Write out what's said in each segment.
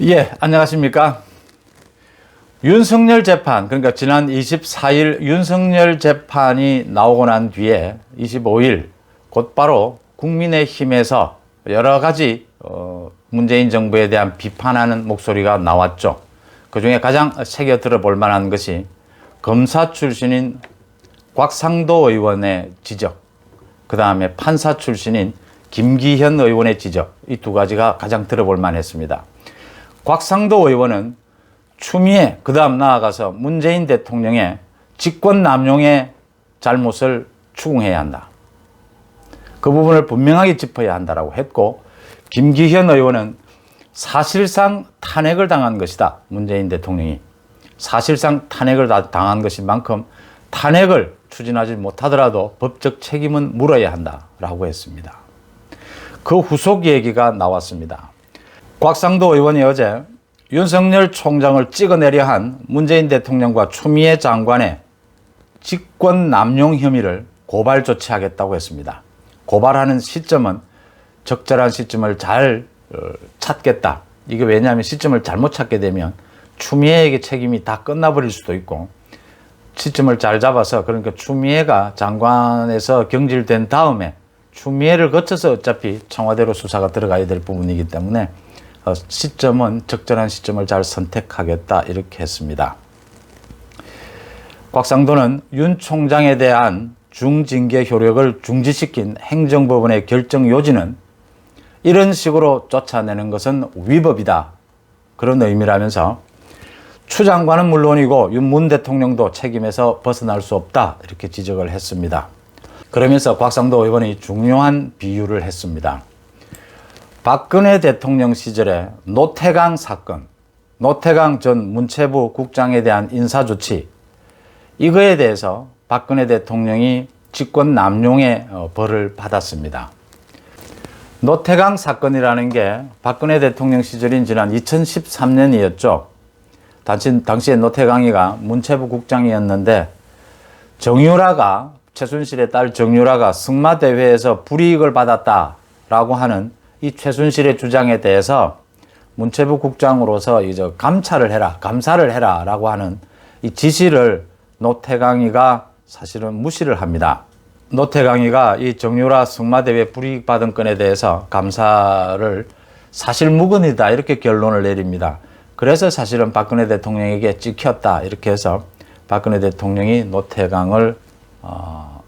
예, 안녕하십니까. 윤석열 재판, 그러니까 지난 24일 윤석열 재판이 나오고 난 뒤에 25일 곧바로 국민의힘에서 여러 가지 문재인 정부에 대한 비판하는 목소리가 나왔죠. 그중에 가장 새겨 들어볼 만한 것이 검사 출신인 곽상도 의원의 지적, 그 다음에 판사 출신인 김기현 의원의 지적, 이 두 가지가 가장 들어볼 만했습니다. 곽상도 의원은 추미애, 그 다음 나아가서 문재인 대통령의 직권 남용의 잘못을 추궁해야 한다. 그 부분을 분명하게 짚어야 한다라고 했고, 김기현 의원은 사실상 탄핵을 당한 것이다. 문재인 대통령이 사실상 탄핵을 당한 것인 만큼 탄핵을 추진하지 못하더라도 법적 책임은 물어야 한다라고 했습니다. 그 후속 얘기가 나왔습니다. 곽상도 의원이 어제 윤석열 총장을 찍어내려 한 문재인 대통령과 추미애 장관의 직권 남용 혐의를 고발 조치하겠다고 했습니다. 고발하는 시점은 적절한 시점을 잘 찾겠다. 이게 왜냐하면 시점을 잘못 찾게 되면 추미애에게 책임이 다 끝나버릴 수도 있고, 시점을 잘 잡아서, 그러니까 추미애가 장관에서 경질된 다음에 추미애를 거쳐서 어차피 청와대로 수사가 들어가야 될 부분이기 때문에 시점은 적절한 시점을 잘 선택하겠다, 이렇게 했습니다. 곽상도는 윤 총장에 대한 중징계 효력을 중지시킨 행정법원의 결정 요지는 이런 식으로 쫓아내는 것은 위법이다, 그런 의미라면서 추 장관은 물론이고 윤 대통령도 책임에서 벗어날 수 없다, 이렇게 지적을 했습니다. 그러면서 곽상도 의원이 중요한 비유를 했습니다. 박근혜 대통령 시절에 노태강 사건, 노태강 전 문체부 국장에 대한 인사조치, 이거에 대해서 박근혜 대통령이 직권 남용의 벌을 받았습니다. 노태강 사건이라는 게 박근혜 대통령 시절인 지난 2013년이었죠. 당시에 노태강이가 문체부 국장이었는데 정유라가, 최순실의 딸 정유라가 승마대회에서 불이익을 받았다라고 하는 이 최순실의 주장에 대해서 문체부 국장으로서 이제 감찰을 해라, 감사를 해라 라고 하는 이 지시를 노태강이가 사실은 무시를 합니다. 노태강이가 이 정유라 승마대회 불이익 받은 건에 대해서 감사를 사실무근이다, 이렇게 결론을 내립니다. 그래서 사실은 박근혜 대통령에게 찍혔다, 이렇게 해서 박근혜 대통령이 노태강을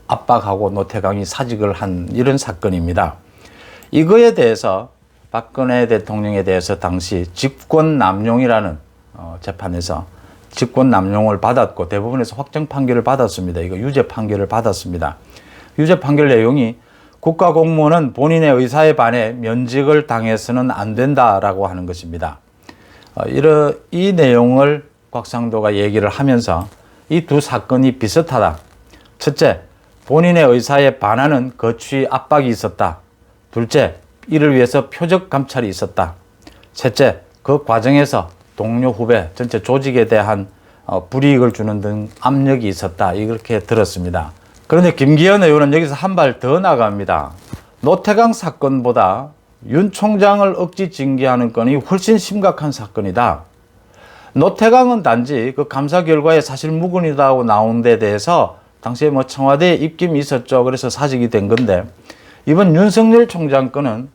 압박하고 노태강이 사직을 한 이런 사건입니다. 이거에 대해서 박근혜 대통령에 대해서 당시 직권남용이라는 재판에서 직권남용을 받았고 대법원에서 확정 판결을 받았습니다. 이거 유죄 판결을 받았습니다. 유죄 판결 내용이 국가공무원은 본인의 의사에 반해 면직을 당해서는 안 된다라고 하는 것입니다. 이 내용을 곽상도가 얘기를 하면서 이 두 사건이 비슷하다. 첫째, 본인의 의사에 반하는 거취 압박이 있었다. 둘째, 이를 위해서 표적 감찰이 있었다. 셋째, 그 과정에서 동료 후배, 전체 조직에 대한 불이익을 주는 등 압력이 있었다, 이렇게 들었습니다. 그런데 김기현 의원은 여기서 한 발 더 나갑니다. 노태강 사건보다 윤 총장을 억지 징계하는 건이 훨씬 심각한 사건이다. 노태강은 단지 그 감사 결과에 사실무근이다고 나온 데 대해서 당시에 청와대에 입김이 있었죠. 그래서 사직이 된 건데, 이번 윤석열 총장 건은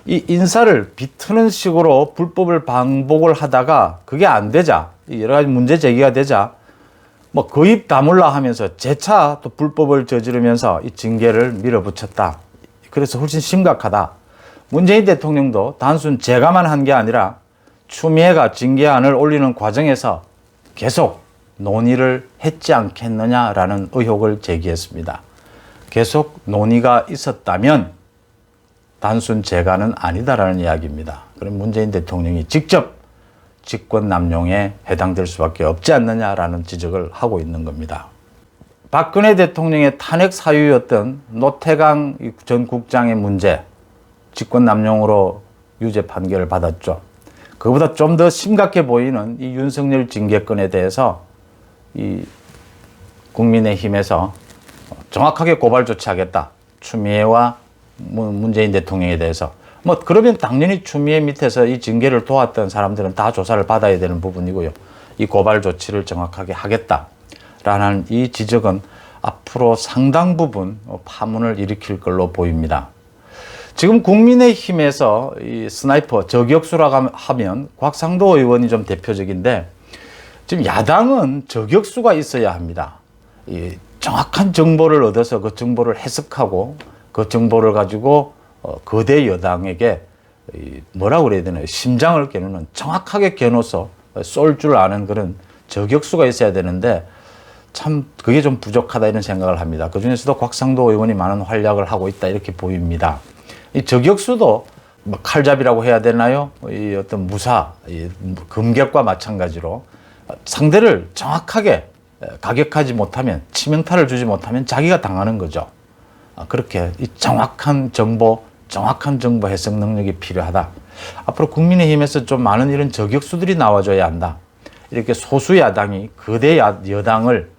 이 인사를 비트는 식으로 불법을 반복을 하다가 그게 안 되자, 여러 가지 문제 제기가 되자 그 입 다물라 하면서 재차 또 불법을 저지르면서 이 징계를 밀어붙였다. 그래서 훨씬 심각하다. 문재인 대통령도 단순 제가만 한 게 아니라 추미애가 징계안을 올리는 과정에서 계속 논의를 했지 않겠느냐라는 의혹을 제기했습니다. 계속 논의가 있었다면 단순 재가는 아니다라는 이야기입니다. 그럼 문재인 대통령이 직접 직권남용에 해당될 수밖에 없지 않느냐라는 지적을 하고 있는 겁니다. 박근혜 대통령의 탄핵 사유였던 노태강 전 국장의 문제, 직권남용으로 유죄 판결을 받았죠. 그보다 좀 더 심각해 보이는 이 윤석열 징계건에 대해서 이 국민의힘에서 정확하게 고발 조치하겠다. 추미애와 문재인 대통령에 대해서 뭐 그러면 당연히 추미애 밑에서 이 징계를 도왔던 사람들은 다 조사를 받아야 되는 부분이고요. 이 고발 조치를 정확하게 하겠다라는 이 지적은 앞으로 상당 부분 파문을 일으킬 걸로 보입니다. 지금 국민의힘에서 이 스나이퍼 저격수라고 하면 곽상도 의원이 좀 대표적인데, 지금 야당은 저격수가 있어야 합니다. 이 정확한 정보를 얻어서 그 정보를 해석하고 그 정보를 가지고 거대 여당에게 뭐라고 그래야 되나요? 심장을 겨누는, 정확하게 겨눠서 쏠 줄 아는 그런 저격수가 있어야 되는데 참 그게 좀 부족하다 이런 생각을 합니다. 그중에서도 곽상도 의원이 많은 활약을 하고 있다 이렇게 보입니다. 이 저격수도 뭐 칼잡이라고 해야 되나요? 이 어떤 무사, 이 금격과 마찬가지로 상대를 정확하게 가격하지 못하면, 치명타를 주지 못하면 자기가 당하는 거죠. 그렇게 이 정확한 정보 해석 능력이 필요하다. 앞으로 국민의힘에서 좀 많은 이런 저격수들이 나와줘야 한다. 이렇게 소수 야당이 거대 여당을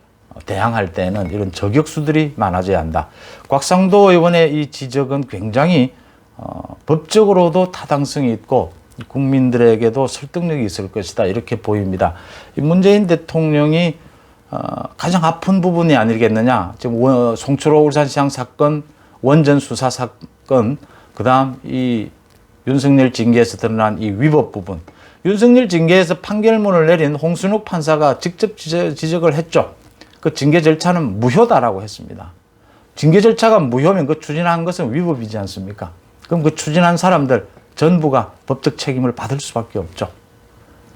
대항할 때는 이런 저격수들이 많아져야 한다. 곽상도 의원의 이 지적은 굉장히 법적으로도 타당성이 있고 국민들에게도 설득력이 있을 것이다 이렇게 보입니다. 이 문재인 대통령이 가장 아픈 부분이 아니겠느냐. 지금 송철호 울산시장 사건, 원전 수사 사건, 그다음 이 윤석열 징계에서 드러난 이 위법 부분. 윤석열 징계에서 판결문을 내린 홍순욱 판사가 직접 지적을 했죠. 그 징계 절차는 무효다라고 했습니다. 징계 절차가 무효면 그 추진한 것은 위법이지 않습니까? 그럼 그 추진한 사람들 전부가 법적 책임을 받을 수밖에 없죠.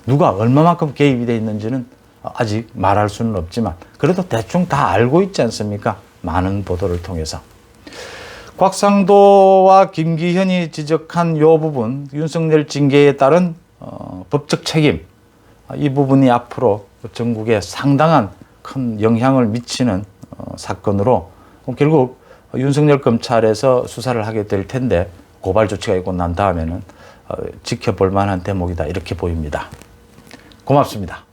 누가 얼마만큼 개입이 돼 있는지는 아직 말할 수는 없지만 그래도 대충 다 알고 있지 않습니까? 많은 보도를 통해서. 곽상도와 김기현이 지적한 이 부분, 윤석열 징계에 따른 법적 책임, 이 부분이 앞으로 전국에 상당한 큰 영향을 미치는 사건으로 결국 윤석열 검찰에서 수사를 하게 될 텐데, 고발 조치가 있고 난 다음에는 지켜볼 만한 대목이다 이렇게 보입니다. 고맙습니다.